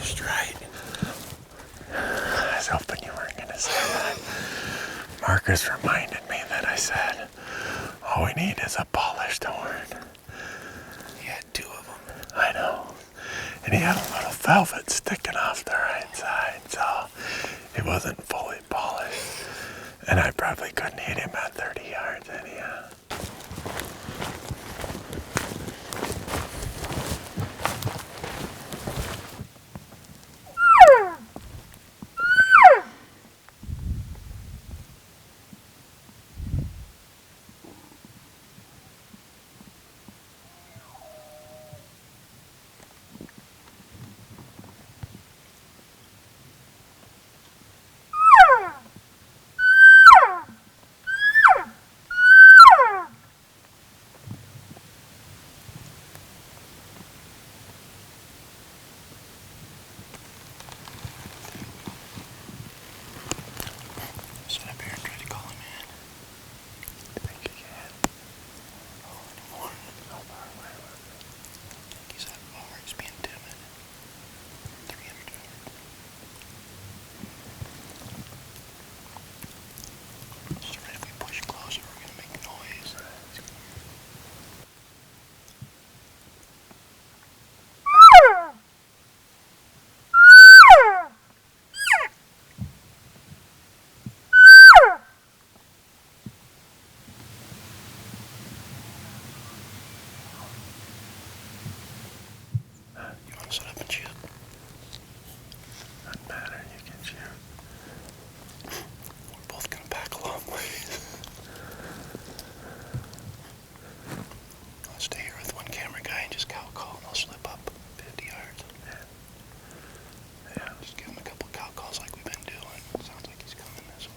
polished, right? I was hoping you weren't going to say that. Marcus reminded me that I said, all we need is a polished horn. He had 2 of them. I know. And he had a little velvet sticking off the right side, so it wasn't fully polished. And I probably couldn't hit him at 30 yards anyhow. Sit up here and try to call him in. I think you can. Oh, anymore. How far away was it? I think he's that far. He's being timid. 300 yards. So if we push closer, we're going to make noise. You want to sit up and shoot? Doesn't matter, you can shoot. We're both going to back a long ways. I'll stay here with one camera guy and just cow call, and I'll slip up 50 yards. Yeah. Just give him a couple cow calls like we've been doing. Sounds like he's coming this way.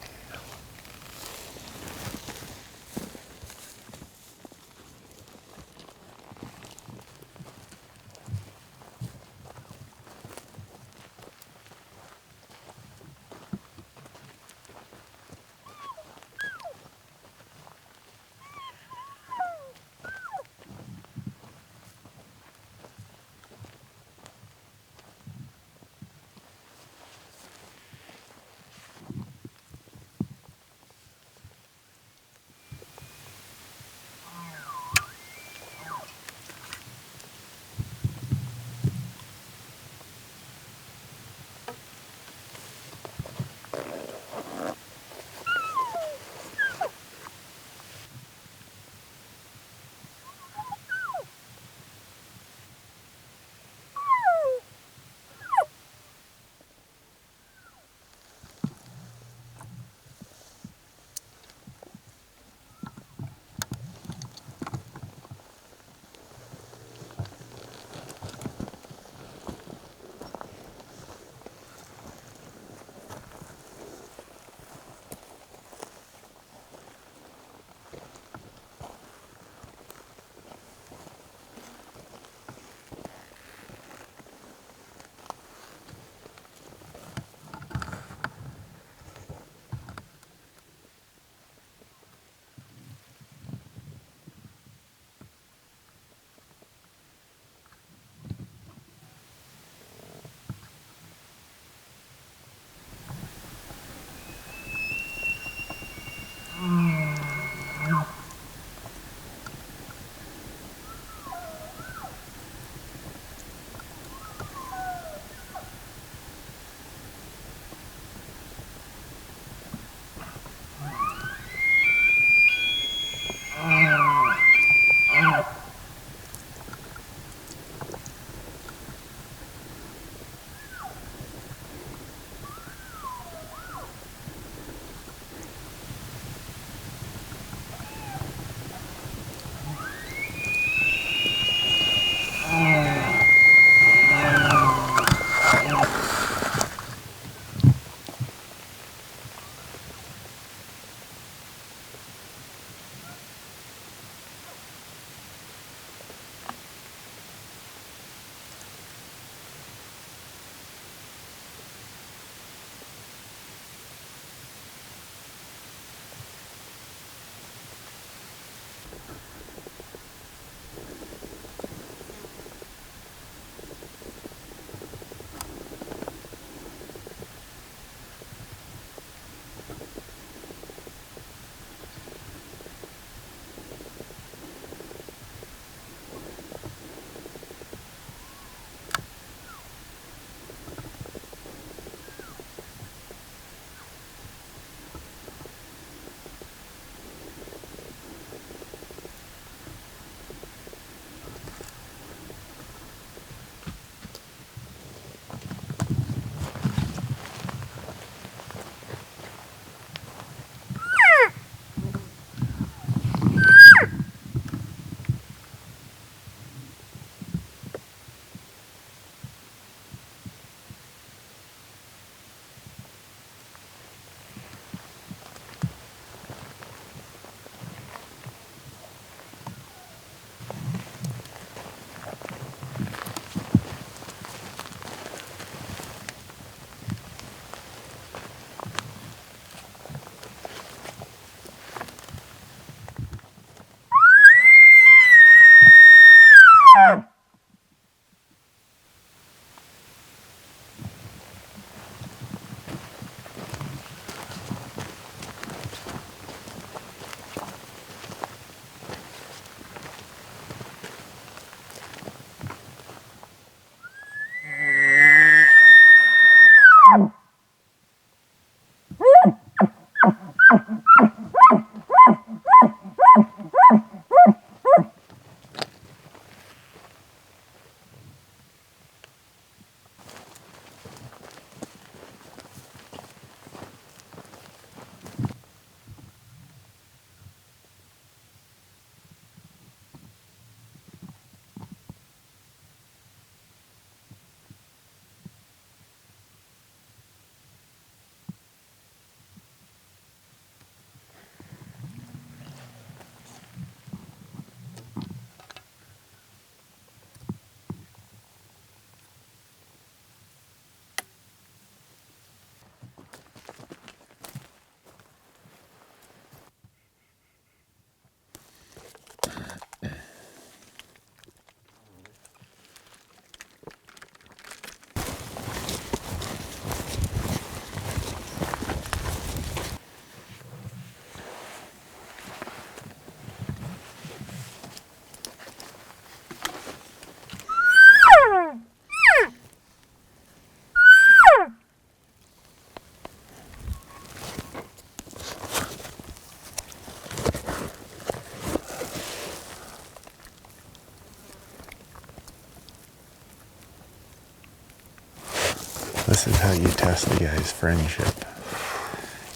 This is how you test a guy's friendship.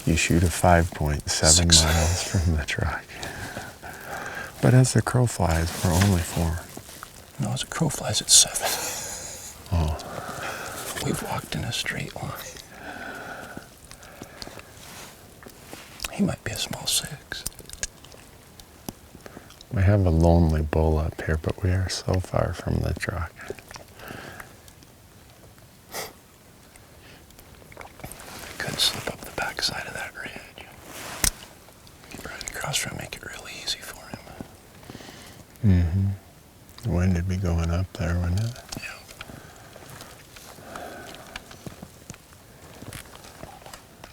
You shoot a 5.7 miles from the truck. But as the crow flies, we're only 4. No, as a crow flies, it's 7. Oh. We've walked in a straight line. He might be a small 6. We have a lonely bull up here, but we are so far from the truck. Could slip up the backside of that ridge. Right across from make it really easy for him. Mm-hmm. The wind would be going up there, wouldn't it? Yeah.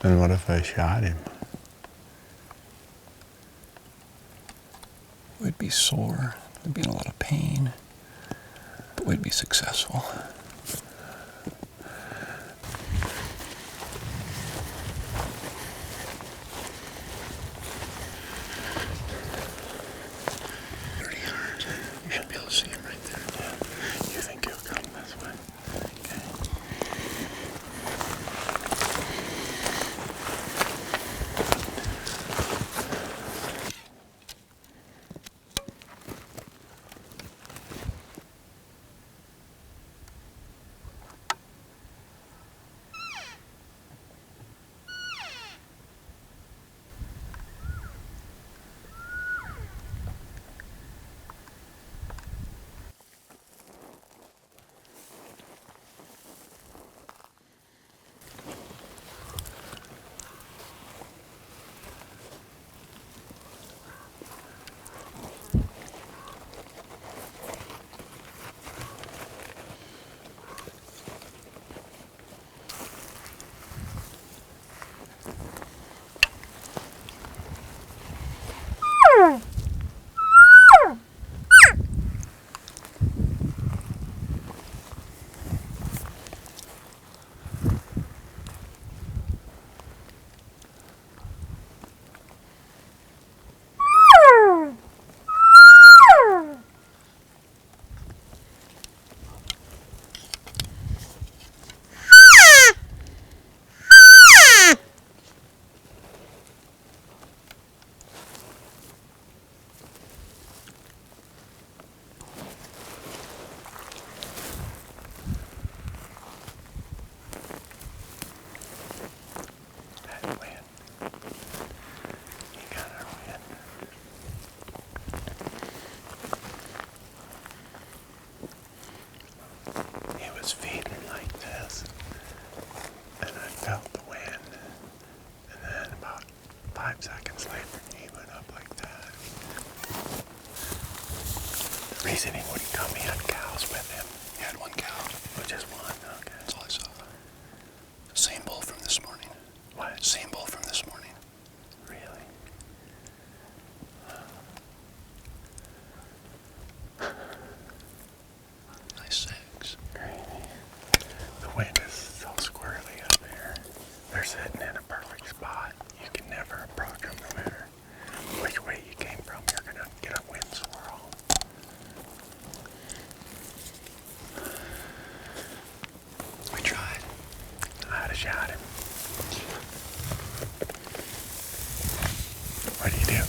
And what if I shot him? We'd be sore. We'd be in a lot of pain. But we'd be successful. You should be able to see him right there. Yeah. You think he'll come this way? Okay. Feeding like this, and I felt the wind, and then about 5 seconds later he went up like that. The reason he wouldn't come, he had cows with him. He had 1 cow. Oh, just one, okay. That's all I saw. Same bull from this morning. What? Same bull from this morning. Really? Nice 6. Crazy. The wind is so squirrely up here. They're sitting in a perfect spot. You can never approach them no matter which way you came from. You're going to get a wind swirl. We tried. I'd have shot him. What do you do?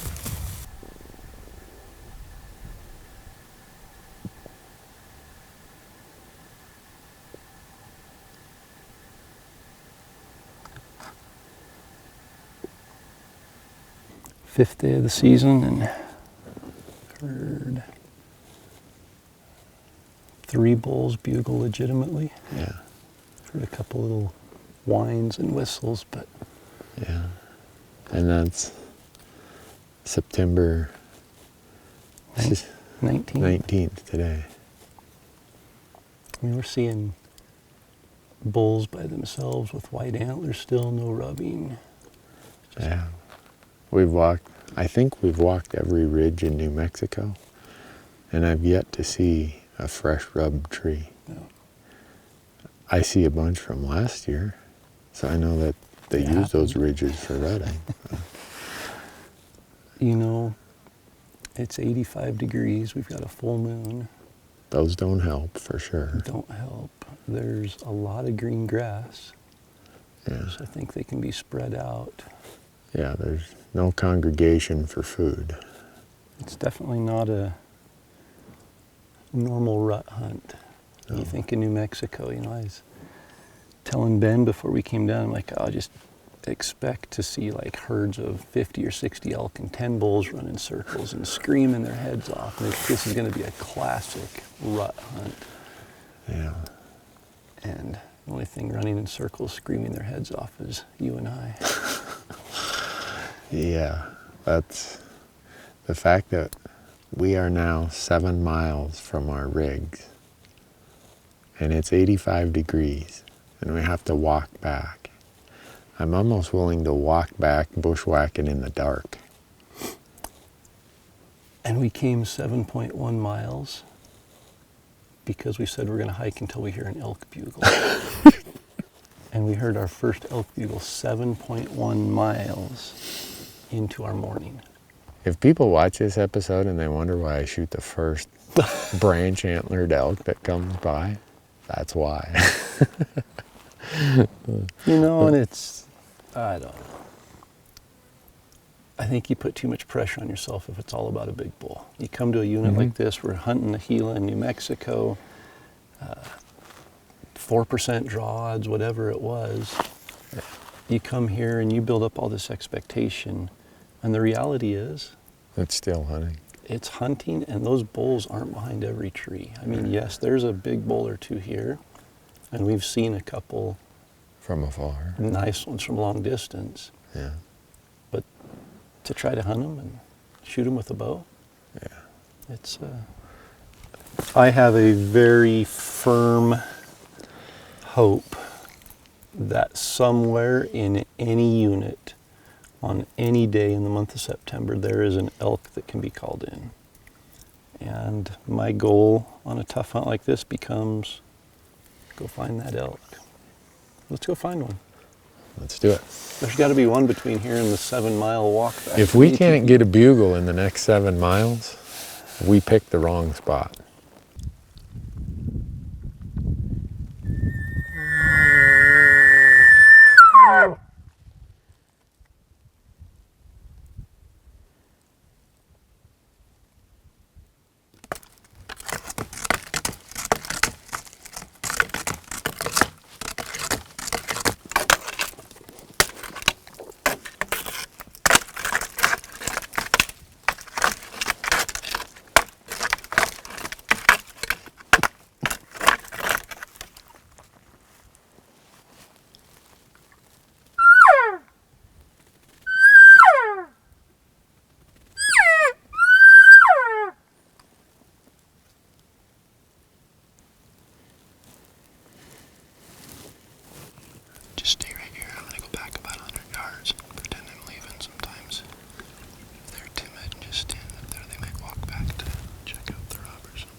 Fifth day of the season and heard 3 bulls bugle legitimately. Yeah. Heard a couple little whines and whistles, but Yeah. And that's September 19th today. I mean, we're seeing bulls by themselves with white antlers still, no rubbing. Yeah. I think we've walked every ridge in New Mexico, and I've yet to see a fresh rub tree. No. I see a bunch from last year, so I know that they use those ridges for rutting. You know, it's 85 degrees, we've got a full moon, Those don't help for sure. Don't help. There's a lot of green grass. Yeah. So I think they can be spread out. Yeah, there's no congregation for food. It's definitely not a normal rut hunt. No. You think in New Mexico, I was telling Ben before we came down, I'm like, I'll just expect to see like herds of 50 or 60 elk and 10 bulls run in circles and screaming their heads off. And this is going to be a classic rut hunt. Yeah. And the only thing running in circles screaming their heads off is you and I. Yeah, that's the fact that we are now 7 miles from our rigs and it's 85 degrees and we have to walk back. I'm almost willing to walk back bushwhacking in the dark. And we came 7.1 miles because we said we're going to hike until we hear an elk bugle. And we heard our first elk bugle 7.1 miles into our morning. If people watch this episode and they wonder why I shoot the first branch antlered elk that comes by, that's why. And it's, I don't know. I think you put too much pressure on yourself if it's all about a big bull. You come to a unit like this, we're hunting the Gila in New Mexico, 4% draw odds, whatever it was. You come here and you build up all this expectation, and the reality is, It's still hunting. it's hunting, and those bulls aren't behind every tree. I mean, yes, there's a big bull or two here, and we've seen a couple From afar. nice ones from long distance. Yeah. But to try to hunt them and shoot them with a bow, Yeah. it's. I have a very firm hope that somewhere in any unit, on any day in the month of September, there is an elk that can be called in. And my goal on a tough hunt like this becomes, go find that elk. Let's go find one. Let's do it. There's got to be one between here and the 7-mile walk back. If we can't get a bugle in the next 7 miles, we picked the wrong spot. Just stay right here. I'm going to go back about 100 yards and pretend I'm leaving. Sometimes if they're timid and just stand up there, they might walk back to check out the rub or something.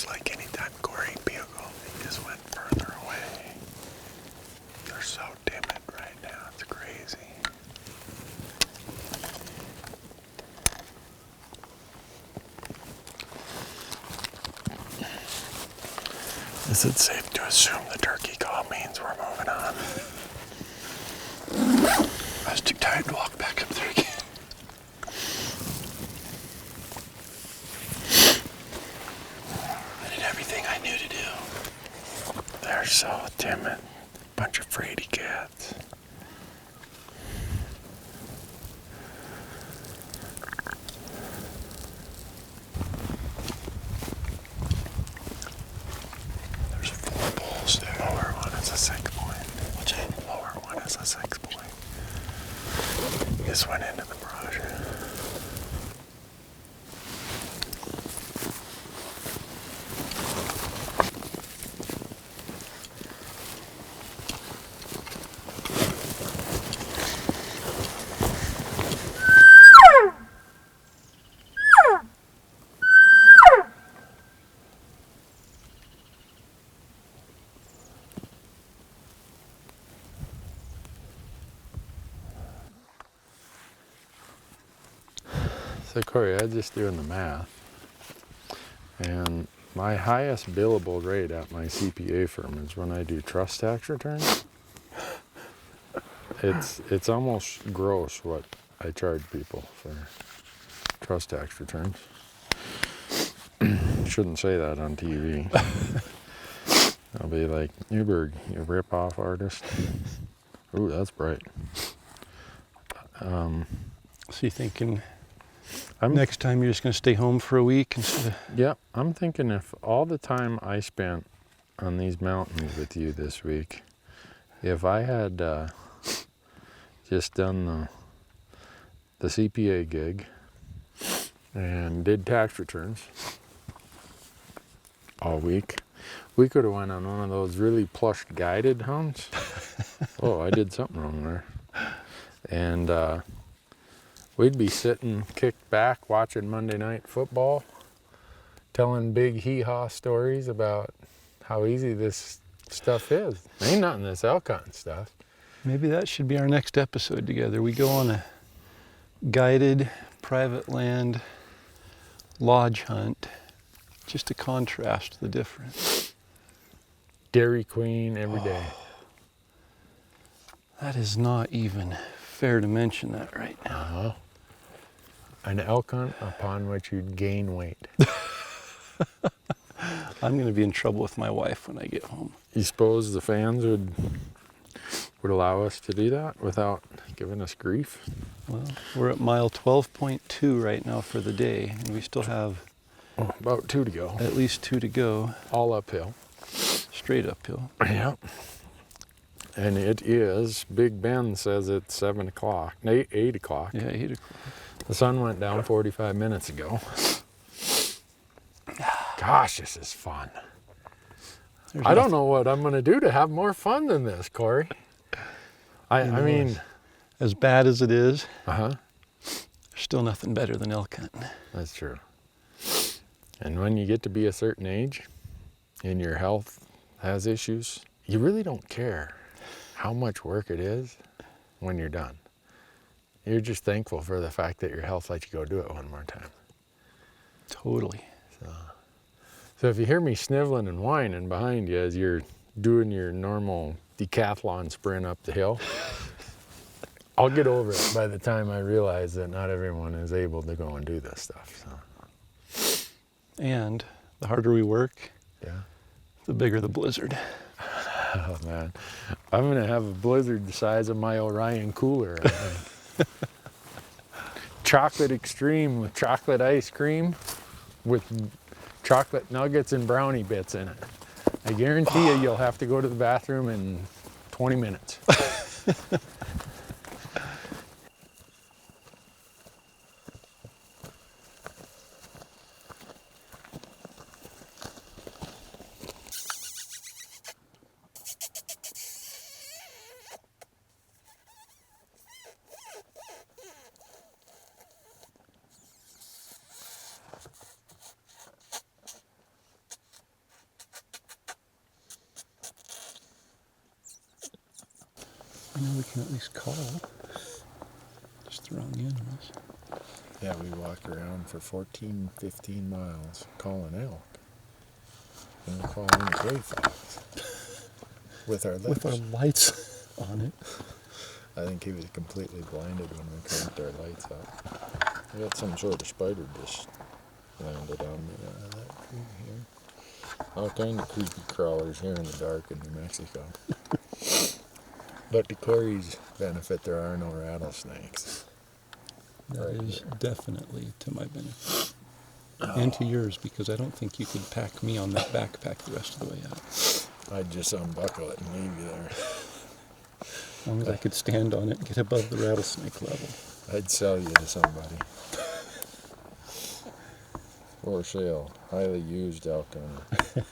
Like anytime Corey bugle, he just went further away. They're so timid right now, it's crazy. Is it safe to assume the turkey call means we're moving on? I was too tired to walk back up there again. I did everything I knew to do. They're so timid. fraidy cats. There's 4 bulls. The lower one is a 6 point. What's that? The lower one is a 6 point. This went into the brush. So Corey, I was just doing the math, and my highest billable rate at my CPA firm is when I do trust tax returns. It's almost gross what I charge people for trust tax returns. Shouldn't say that on TV. I'll be like, Newberg, you rip-off artist. Ooh, that's bright. So you thinking next time you're just going to stay home for a week instead of... Yeah, I'm thinking if all the time I spent on these mountains with you this week, if I had just done the CPA gig and did tax returns all week, we could have went on one of those really plush guided hunts. Oh, I did something wrong there. And we'd be sitting kicked back watching Monday Night Football, telling big hee-haw stories about how easy this stuff is. Ain't nothing this elk hunting stuff. Maybe that should be our next episode together. We go on a guided private land lodge hunt just to contrast the difference. Dairy Queen every day. That is not even fair to mention that right now. Uh-huh. An elk hunt upon which you'd gain weight. I'm going to be in trouble with my wife when I get home. You suppose the fans would allow us to do that without giving us grief? Well, we're at mile 12.2 right now for the day, and we still have About 2 to go. at least 2 to go, All uphill. straight uphill. Yep. And it is, Big Ben says it's 7 o'clock, 8 o'clock. Yeah, 8 o'clock. The sun went down 45 minutes ago. Gosh, this is fun. I don't know what I'm going to do to have more fun than this, Corey. I mean... As bad as it is, Uh-huh. there's still nothing better than elk hunting. That's true. And when you get to be a certain age and your health has issues, you really don't care how much work it is when you're done. You're just thankful for the fact that your health lets you go do it one more time. Totally. So if you hear me sniveling and whining behind you as you're doing your normal decathlon sprint up the hill, I'll get over it by the time I realize that not everyone is able to go and do this stuff. So. And the harder we work, Yeah. the bigger the blizzard. Oh man, I'm gonna have a blizzard the size of my Orion cooler. Chocolate extreme with chocolate ice cream with chocolate nuggets and brownie bits in it. I guarantee you'll have to go to the bathroom in 20 minutes. I know we can at least call. Just the wrong animals. Yeah, we walked around for 14, 15 miles calling elk. And we're calling gray fox. With our lips. With our lights on it. I think he was completely blinded when we cranked our lights up. We got some sort of spider just landed on me out of that tree here. All kind of creepy crawlers here in the dark in New Mexico. But to Corey's benefit, there are no rattlesnakes. That Right is here. definitely to my benefit. And to yours, because I don't think you could pack me on that backpack the rest of the way out. I'd just unbuckle it and leave you there. As long as I could stand on it and get above the rattlesnake level. I'd sell you to somebody. For sale. Highly used elk hunter.